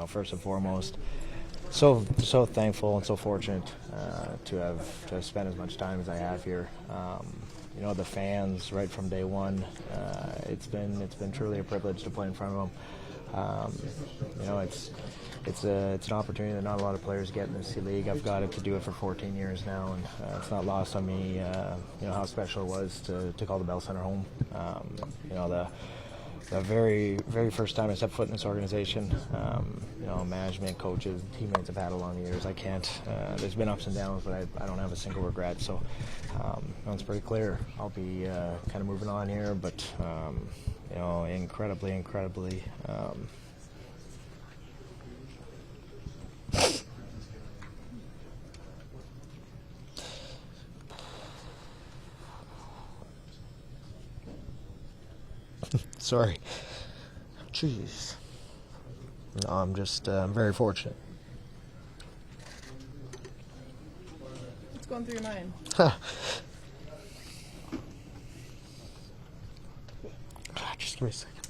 first and foremost, so thankful and so fortunate to have spent as much time as I have here. The fans right from day one. It's been truly a privilege to play in front of them. It's an opportunity that not a lot of players get in this league. I've got it to do it for 14 years now, and it's not lost on me. How special it was to call the Bell Center home. The very, very first time I stepped foot in this organization, management, coaches, teammates I've had along the years. I can't. There's been ups and downs, but I don't have a single regret. So it's pretty clear. I'll be kind of moving on here, but incredibly. Sorry. Jeez. No, I'm just very fortunate. What's going through your mind? Just give me a second.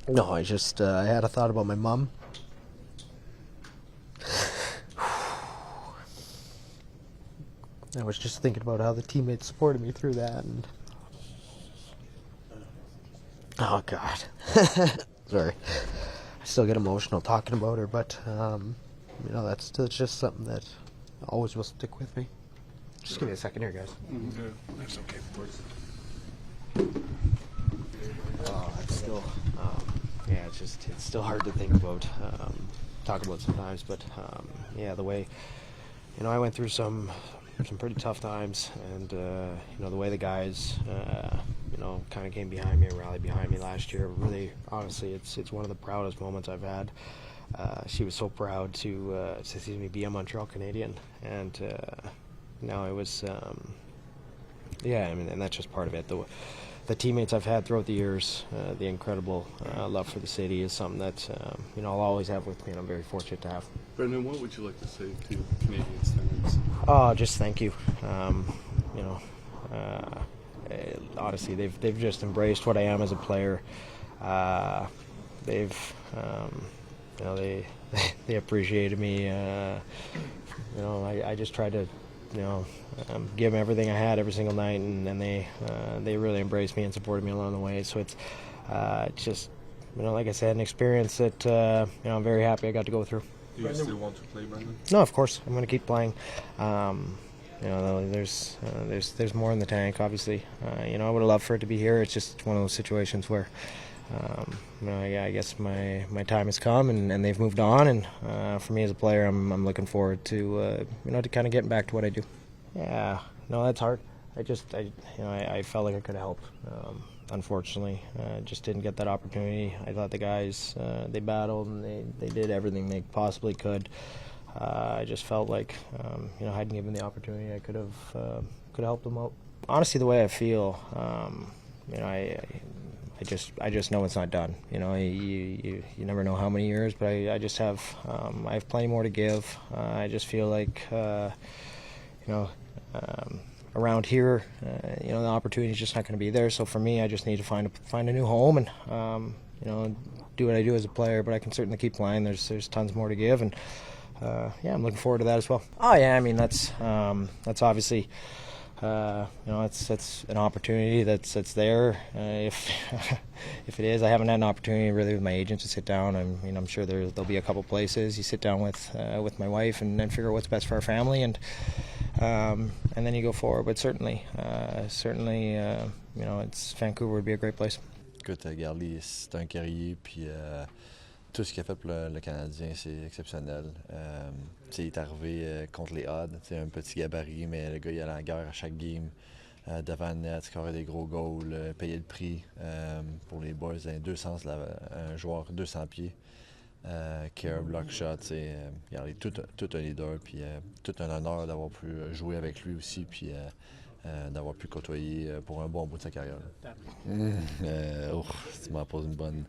No, I had a thought about my mom. I was just thinking about how the teammates supported me through that, and oh God, sorry, I still get emotional talking about her, but that's just something that always will stick with me. Just give me a second here, guys. Mm-hmm. That's okay, of course. It's still, it's still hard to think about, talk about sometimes, but the way, I went through some pretty tough times, and the way the guys kind of came behind me and rallied behind me last year, really honestly it's one of the proudest moments I've had. She was so proud to see me be a Montreal Canadien, and it was and that's just part of it. The teammates I've had throughout the years, the incredible love for the city is something that I'll always have with me, and I'm very fortunate to have. Brendan, what would you like to say to Canadians fans? Oh, just thank you. Honestly, they've just embraced what I am as a player. They've they appreciated me. I just tried to give them everything I had every single night, and they really embraced me and supported me along the way. So it's just like I said, an experience that I'm very happy I got to go through. Do you still want to play, Brendan? No, of course I'm going to keep playing. There's more in the tank, obviously. I would have loved for it to be here. It's just one of those situations where I guess my time has come, and they've moved on, and for me as a player, I'm looking forward to to kind of getting back to what I do. Yeah, no, that's hard. I felt like I could have helped. Unfortunately, just didn't get that opportunity. I thought the guys they battled and they did everything they possibly could. I just felt like hadn't given the opportunity, I could have helped them out. Honestly, the way I feel, I just know it's not done. You never know how many years, but I just have I have plenty more to give. I just feel like around here, the opportunity is just not going to be there. So for me, I just need to find a new home and do what I do as a player. But I can certainly keep playing. There's tons more to give, and I'm looking forward to that as well. Oh yeah, I mean that's obviously. It's an opportunity that's there. If it is, I haven't had an opportunity really with my agent to sit down. I'm sure there'll be a couple places. You sit down with my wife and then figure out what's best for our family, and then you go forward. But certainly, Vancouver would be a great place. Écoute, Garly, c'est un guerrier, puis tout ce qu'il a fait pour le Canadien, c'est exceptionnel. Il est arrivé contre les odds, un petit gabarit, mais le gars il allait à la guerre à chaque game. Devant le net, scorer des gros goals, payer le prix pour les boys dans les deux sens, un joueur 200 pieds qui a un block shot. Il est tout un leader, puis tout un honneur d'avoir pu jouer avec lui aussi, puis d'avoir pu côtoyer pour un bon bout de sa carrière. Tu m'en poses une bonne.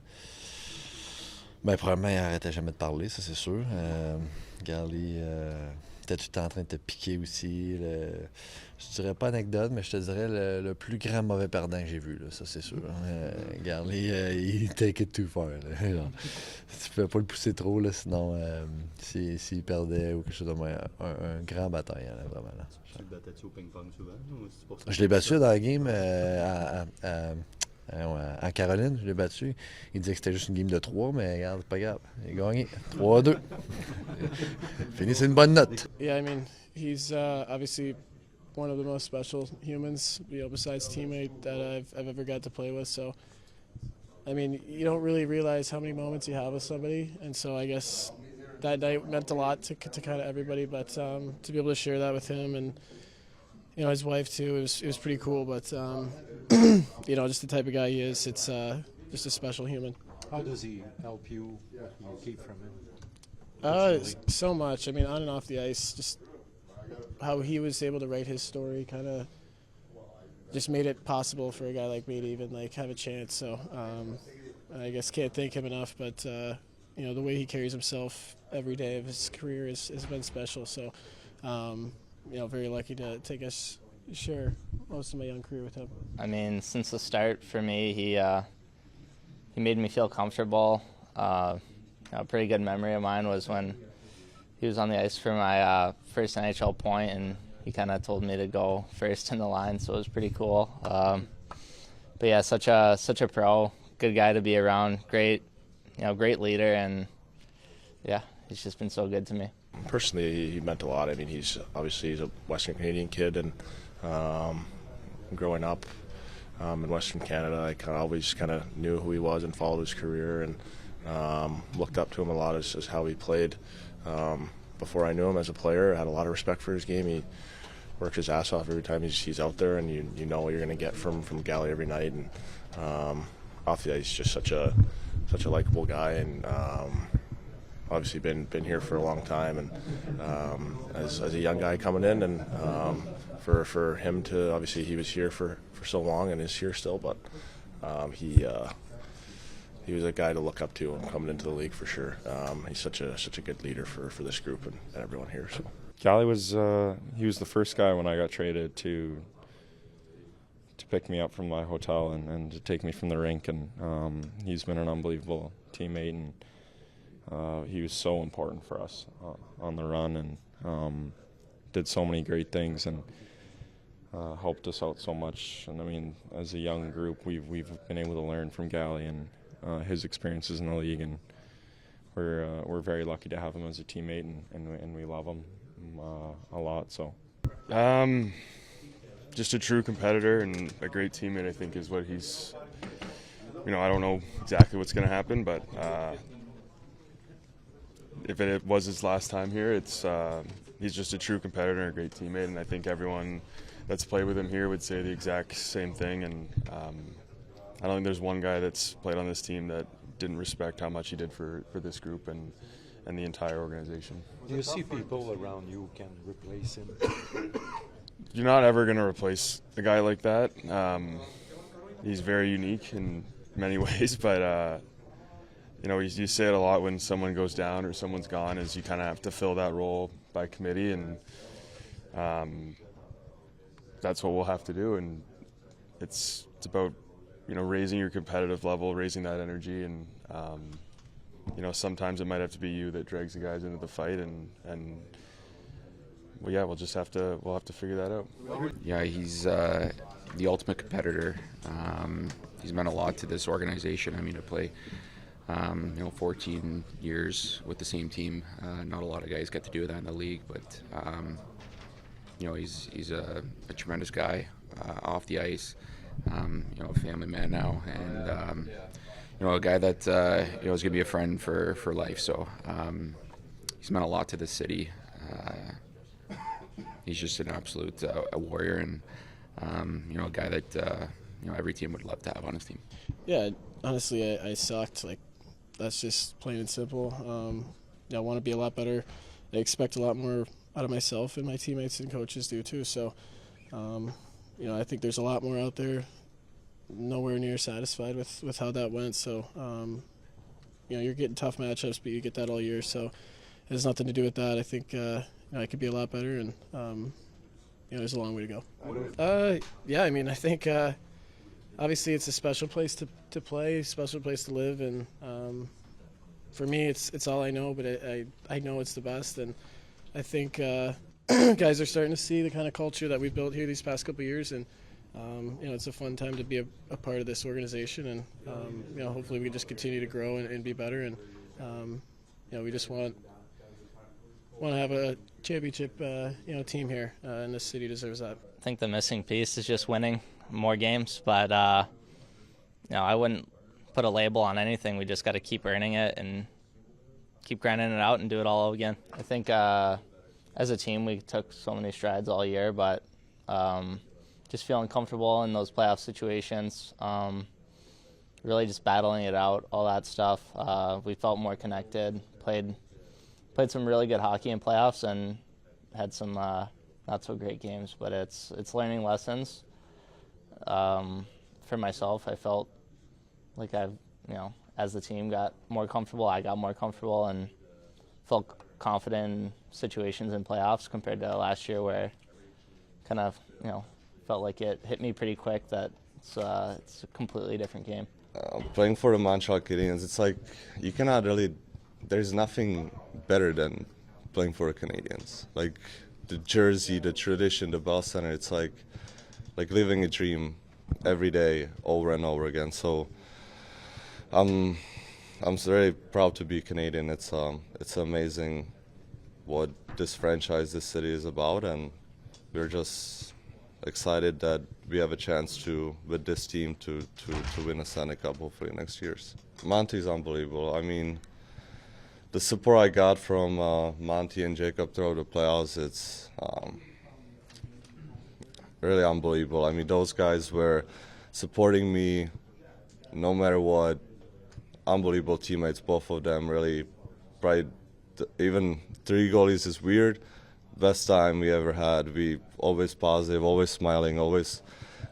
Premièrement, il n'arrêtait jamais de parler, ça c'est sûr. Garly, était tout le temps en train de te piquer aussi. Je dirais pas anecdote, mais je te dirais le plus grand mauvais perdant que j'ai vu, là, ça c'est sûr. Regarde, il take it too far. Là. Genre, tu pouvais pas le pousser trop, là, sinon s'il perdait ou quelque chose de moins. Un grand bataille, là, vraiment. Là. Tu le battais-tu au ping-pong souvent? Ou c'est pour ça Je l'ai battu dans la game en Caroline, je l'ai battu. Il disait que c'était juste une game de 3, mais regarde, c'est pas grave. Il a gagné. 3-2. Fini, c'est une bonne note. Yeah, I mean, he's obviously one of the most special humans, besides teammate that I've ever got to play with. So, I mean, you don't really realize how many moments you have with somebody, and so I guess that night meant a lot to kind of everybody. But to be able to share that with him and his wife too, it was pretty cool. But just the type of guy he is, it's just a special human. How does he help you? What do you keep from him? So much. I mean, on and off the ice, just how he was able to write his story kind of just made it possible for a guy like me to even have a chance. So I guess can't thank him enough. But the way he carries himself every day of his career has been special. So very lucky to share most of my young career with him. I mean, since the start for me, he made me feel comfortable. A pretty good memory of mine was when he was on the ice for my first NHL point, and he kind of told me to go first in the line, so it was pretty cool. But yeah, such a pro, good guy to be around, great leader, and yeah, he's just been so good to me. Personally, he meant a lot. I mean, he's a Western Canadian kid, and growing up in Western Canada, I always knew who he was and followed his career, and looked up to him a lot as how he played. Before I knew him as a player, I had a lot of respect for his game. He works his ass off every time he's out there, and you know what you're going to get from Galley every night. And off the ice, just such a likable guy, and obviously been here for a long time. And as a young guy coming in, and for him to, obviously he was here for so long and is here still, but he was a guy to look up to coming into the league for sure. He's such a good leader for this group and everyone here. So. Galley was he was the first guy when I got traded to pick me up from my hotel and to take me from the rink, and he's been an unbelievable teammate, and he was so important for us on the run, and did so many great things and helped us out so much. And I mean, as a young group, we've been able to learn from Galley and his experiences in the league, and we're very lucky to have him as a teammate, and we love him a lot. So just a true competitor and a great teammate, I think, is what he's, I don't know exactly what's going to happen, but if it was his last time here, he's just a true competitor and a great teammate, and I think everyone that's played with him here would say the exact same thing. And I don't think there's one guy that's played on this team that didn't respect how much he did for this group and the entire organization. Do you see people around you who can replace him? You're not ever going to replace a guy like that. He's very unique in many ways, but you say it a lot when someone goes down or someone's gone, is you kind of have to fill that role by committee, and that's what we'll have to do. And it's about raising your competitive level, raising that energy, and sometimes it might have to be you that drags the guys into the fight, and we'll just have to figure that out. Yeah, he's the ultimate competitor. He's meant a lot to this organization. I mean, to play 14 years with the same team, not a lot of guys get to do that in the league, but he's a tremendous guy off the ice. A family man now, and a guy that is going to be a friend for life. So he's meant a lot to this city. He's just an absolute a warrior, and a guy that every team would love to have on his team. Yeah, honestly, I sucked. That's just plain and simple. I want to be a lot better. I expect a lot more out of myself and my teammates and coaches do too. So. I think there's a lot more out there. Nowhere near satisfied with how that went. So, you're getting tough matchups, but you get that all year. So, it has nothing to do with that. I think, it could be a lot better, and there's a long way to go. Yeah, I mean, I think obviously it's a special place to play, special place to live, and for me, it's all I know, but I know it's the best, and I think guys are starting to see the kind of culture that we've built here these past couple of years, and it's a fun time to be a part of this organization, and hopefully we just continue to grow and be better, and we just want to have a championship team here, and this city deserves that. I think the missing piece is just winning more games, but I wouldn't put a label on anything. We just got to keep earning it and keep grinding it out and do it all again. I think as a team we took so many strides all year, but just feeling comfortable in those playoff situations, really just battling it out, all that stuff. We felt more connected, played some really good hockey in playoffs, and had some not so great games, but it's learning lessons. For myself, I felt like I've, as the team got more comfortable, I got more comfortable and felt confident in situations in playoffs compared to last year where kind of, felt like it hit me pretty quick that it's a completely different game. Playing for the Montreal Canadiens, it's like you cannot really, there's nothing better than playing for the Canadiens. Like the jersey, the tradition, the Bell Center, it's like living a dream every day over and over again. So I'm very proud to be Canadian. It's amazing what this franchise, this city is about, and we're just excited that we have a chance to, with this team, to win a Stanley Cup hopefully next year's. Monty's unbelievable. I mean, the support I got from Monty and Jakub throughout the playoffs, it's really unbelievable. I mean, those guys were supporting me no matter what. Unbelievable teammates, both of them. Really, probably even 3 goalies is weird. Best time we ever had. We always positive, always smiling, always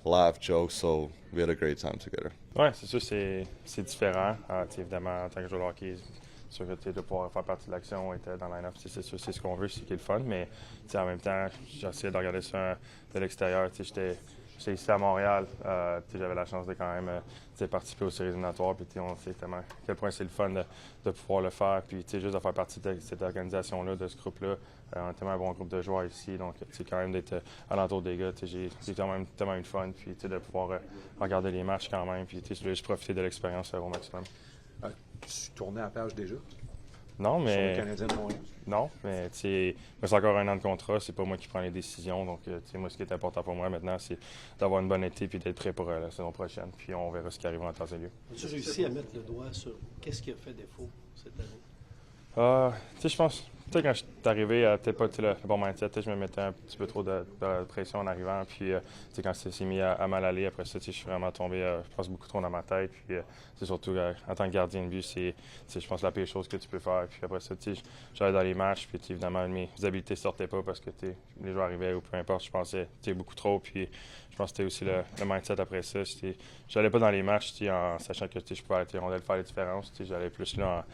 laugh, joke. So we had a great time together. Ouais, c'est sûr, c'est différent. Évidemment, en tant que joueur de hockey, c'est sûr que de pouvoir faire partie de l'action, être dans la line-up, c'est sûr, c'est ce qu'on veut, c'est ce qui est le fun. Mais en même temps, j'essayais de regarder ça de l'extérieur. J'étais ici à Montréal, j'avais la chance de quand même participer aux séries éliminatoires, puis on sait tellement à quel point c'est le fun de pouvoir le faire, puis juste de faire partie de cette organisation-là, de ce groupe-là. On a tellement un bon groupe de joueurs ici, donc quand même d'être alentour des gars, j'ai quand même tellement eu de fun, puis de pouvoir regarder les matchs quand même, puis je voulais juste profiter de l'expérience au maximum. Tu tournais à la page déjà? Non, mais. Sur le Canadien de Montréal? Non, mais c'est encore 1 an de contrat, c'est pas moi qui prends les décisions. Donc, moi, ce qui est important pour moi maintenant, c'est d'avoir une bonne été et d'être prêt pour la saison prochaine. Puis on verra ce qui arrive en temps et lieu. As-tu réussi à mettre le doigt sur qu'est-ce qui a fait défaut cette année? Je pense, quand je suis arrivé, peut-être pas le bon mindset, je me mettais un petit peu trop de pression en arrivant. Puis, quand ça s'est mis à mal aller, après ça, je suis vraiment tombé, je pense, beaucoup trop dans ma tête. Puis, c'est surtout, en tant que gardien de but, c'est, je pense, la pire chose que tu peux faire. Puis après ça, j'allais dans les matchs, puis évidemment, mes habiletés ne sortaient pas parce que les joueurs arrivaient ou peu importe, je pensais beaucoup trop. Puis, je pense que c'était aussi le mindset après ça. J'allais pas dans les matchs en sachant que je pouvais arrêter rondelle, faire les différences. J'allais plus là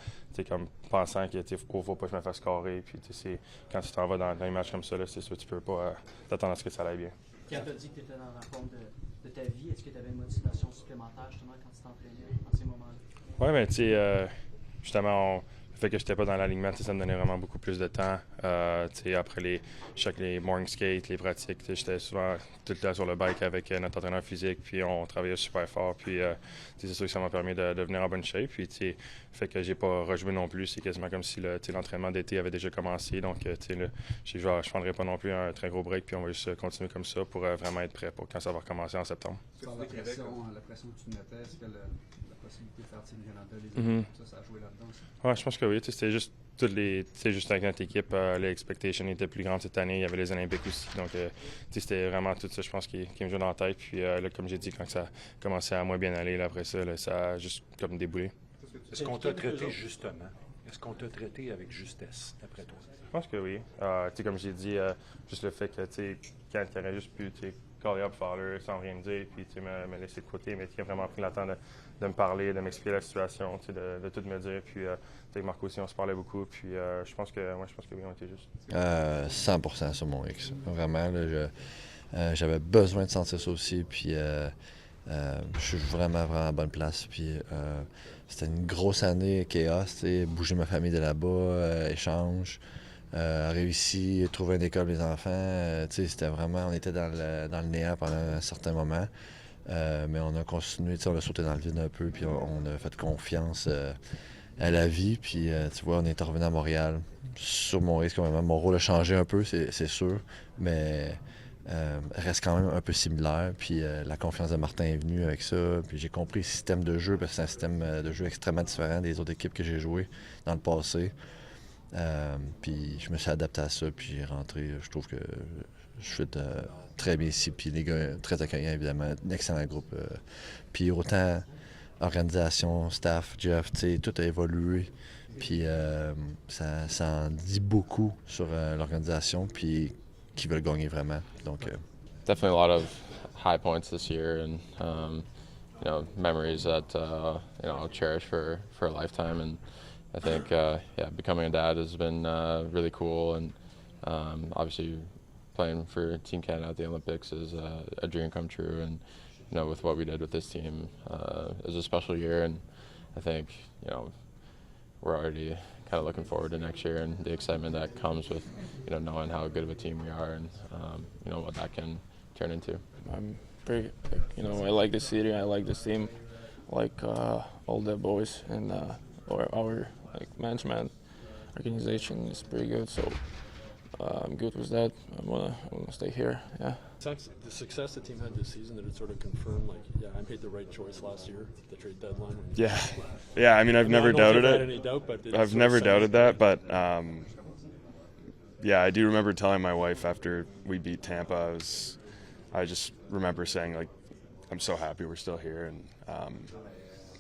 comme pensant qu'il ne faut pas que je me fasse carrer. Puis quand tu t'en vas dans les matchs comme ça, c'est sûr que tu peux pas t'attendre à ce que ça aille bien. Quand tu as dit que tu étais dans la forme de ta vie, est-ce que tu avais une motivation supplémentaire justement quand tu t'entraînais en ces moments-là? Oui, mais justement, le fait que je n'étais pas dans l'alignement, ça me donnait vraiment beaucoup plus de temps. Après les morning skates, les pratiques, j'étais souvent tout le temps sur le bike avec notre entraîneur physique, puis on travaillait super fort. Puis c'est sûr que ça m'a permis de venir en bonne shape. Puis le fait que j'ai pas rejoué non plus, c'est quasiment comme si l'entraînement d'été avait déjà commencé. Donc je ne prendrai pas non plus un très gros break, puis on va juste continuer comme ça pour vraiment être prêt pour quand ça va recommencer en septembre. La pression que tu mettais, est-ce que la possibilité de faire Team Canada, les équipes, ça a joué là-dedans aussi? Oui, je pense que oui. C'était juste juste avec notre équipe, les expectations étaient plus grandes cette année. Il y avait les Olympiques aussi. Donc, c'était vraiment tout ça, je pense, qui me jouait dans la tête. Puis là, comme j'ai dit, quand ça a commencé à moins bien aller, là, après ça, là, ça a juste comme déboulé. Est-ce qu'on t'a traité justement? Est-ce qu'on t'a traité avec justesse, d'après toi? Je pense que oui. Comme j'ai dit, juste le fait que quand il aurait juste pu caller up Fowler sans rien me dire, puis me laisser de côté, mais qui a vraiment pris le temps de me parler, de m'expliquer la situation, de tout me dire. Puis avec Marco aussi, on se parlait beaucoup. Puis je pense que oui, on était juste. 100% sur mon X. Vraiment, là, j'avais besoin de sentir ça aussi. Puis je suis vraiment à bonne place. Puis c'était une grosse année chaos, bouger ma famille de là-bas, échange. Réussi, trouver une école pour les enfants. C'était vraiment, on était dans le néant pendant un certain moment. Mais on a continué, on a sauté dans le vide un peu, puis on a fait confiance à la vie. Puis tu vois, on est revenu à Montréal sur mon risque. Mon rôle a changé un peu, c'est sûr, mais reste quand même un peu similaire. Puis la confiance de Martin est venue avec ça. Puis j'ai compris le système de jeu, parce que c'est un système de jeu extrêmement différent des autres équipes que j'ai jouées dans le passé. Puis je me suis adapté à ça, puis j'ai rentré. Je trouve que je suis très bien ici, puis les gars très accueillants, évidemment, un excellent groupe. Puis autant organisation, staff, Jeff, tout a évolué, puis ça en dit beaucoup sur l'organisation, puis qui veulent gagner vraiment. Donc, definitely a lot of high points this year, and memories that I'll cherish for a lifetime. And I think, becoming a dad has been really cool, and obviously playing for Team Canada at the Olympics is a dream come true. And with what we did with this team, it was a special year, and I think we're already kind of looking forward to next year and the excitement that comes with knowing how good of a team we are, and what that can turn into. I'm pretty, I like the city, I like this team, I like all the boys, and our management organization is pretty good, so I'm good with that. I wanna stay here. Yeah. The success the team had this season, did it sort of confirm, I made the right choice last year, the trade deadline? Yeah. I mean, I've never doubted it. Any doubt, but I've never doubted that, but I do remember telling my wife after we beat Tampa, I just remember saying, I'm so happy we're still here, and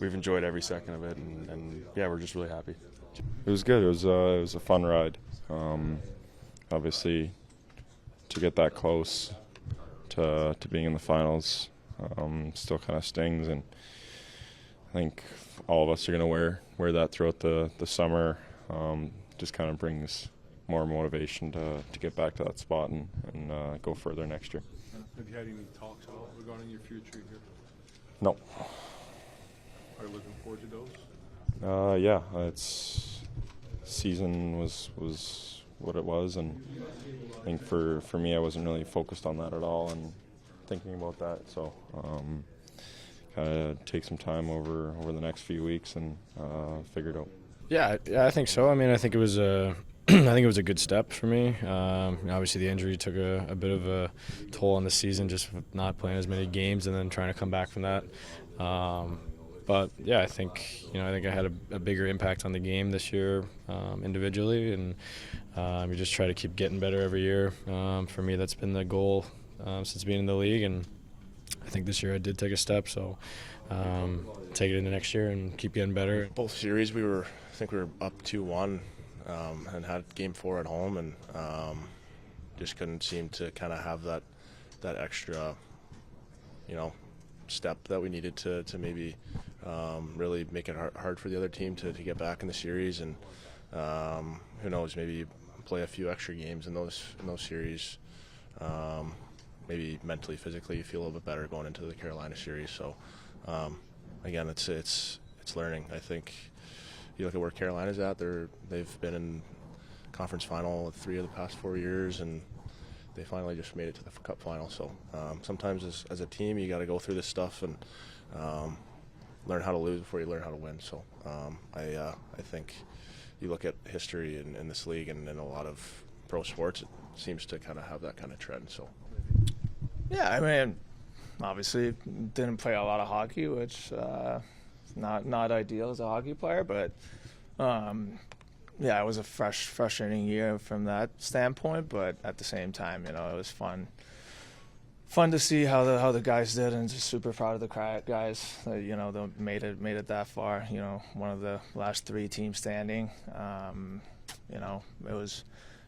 we've enjoyed every second of it, and we're just really happy. It was good. It was a fun ride. Obviously, to get that close to being in the finals still kind of stings, and I think all of us are going to wear that throughout the summer. Just kind of brings more motivation to get back to that spot and go further next year. Have you had any talks at all regarding your future here? No. Are you looking forward to those? It's season was what it was, and I think for me, I wasn't really focused on that at all and thinking about that. So kind of take some time over the next few weeks and figure it out. Yeah, I think so. I mean, I think it was a a good step for me. Obviously, the injury took a bit of a toll on the season, just not playing as many games and then trying to come back from that. But yeah, I think I had a bigger impact on the game this year individually, and we just try to keep getting better every year. For me, that's been the goal since being in the league, and I think this year I did take a step. So take it into next year and keep getting better. Both series, I think we were up 2-1 and had Game 4 at home, and just couldn't seem to kind of have that extra, step that we needed to maybe really make it hard for the other team to get back in the series, and who knows, maybe play a few extra games in those series. Maybe mentally, physically, you feel a little bit better going into the Carolina series. So again, it's learning. I think you look at where Carolina's at. They've been in conference final 3 of the past 4 years, and they finally just made it to the Cup final. So sometimes as a team, you got to go through this stuff and learn how to lose before you learn how to win. So I think you look at history in this league and in a lot of pro sports, it seems to kind of have that kind of trend. So Yeah, I mean, obviously didn't play a lot of hockey, which not ideal as a hockey player, but it was a frustrating year from that standpoint. But at the same time, it was fun to see how the guys did, and just super proud of the guys that they made it that far. One of the last 3 teams standing. It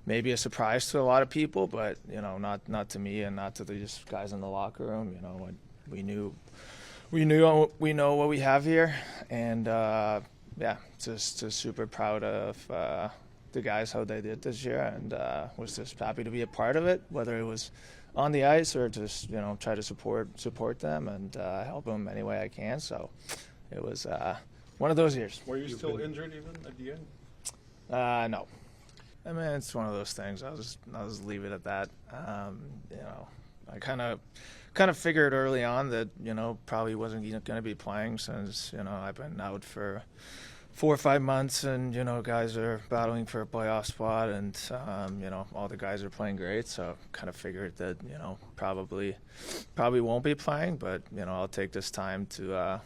maybe a surprise to a lot of people, but not to me and not to the just guys in the locker room. We know what we have here, and just super proud of the guys how they did this year, and was just happy to be a part of it, whether it was on the ice or just try to support them and help them any way I can. So it was one of those years. Were you still injured even at the end? No. I mean, it's one of those things. I'll just leave it at that. I kind of figured early on that probably wasn't going to be playing since I've been out for 4 or 5 months, and guys are battling for a playoff spot, and all the guys are playing great. So kind of figured that probably won't be playing, but I'll take this time to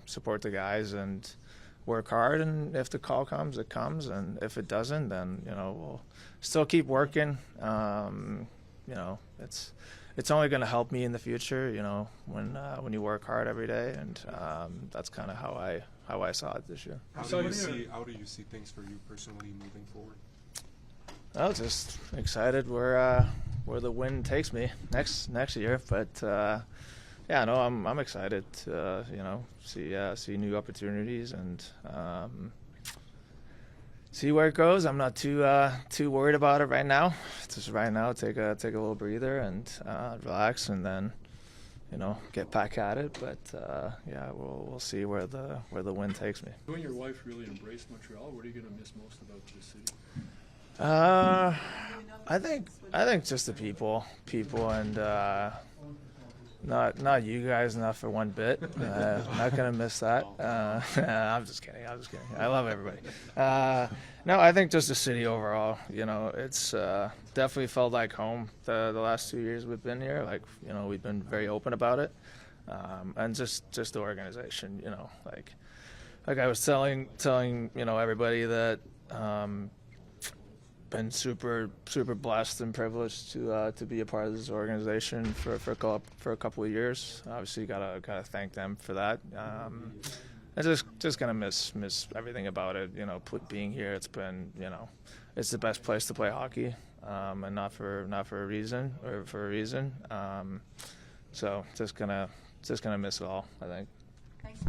support the guys and work hard, and if the call comes, it comes, and if it doesn't, then we'll still keep working. It's only going to help me in the future, when you work hard every day, and that's kind of how I saw it this year. How do you see things for you personally moving forward? Oh, just excited where the wind takes me next year, but. I'm excited to see new opportunities and see where it goes. I'm not too worried about it right now. Just right now, take a little breather and relax, and then get back at it. But we'll see where the wind takes me. You and your wife really embraced Montreal. What are you going to miss most about this city? I think just the people and. Not you guys, not for one bit. Not gonna miss that. I'm just kidding. I love everybody. No, I think just the city overall. It's definitely felt like home the last 2 years we've been here. Like we've been very open about it, and just the organization. Like I was telling everybody that. Been super blessed and privileged to be a part of this organization for a couple of years. Obviously, gotta thank them for that. I just gonna miss everything about it. Being here, it's been it's the best place to play hockey, and not for a reason or for a reason. So just gonna miss it all, I think.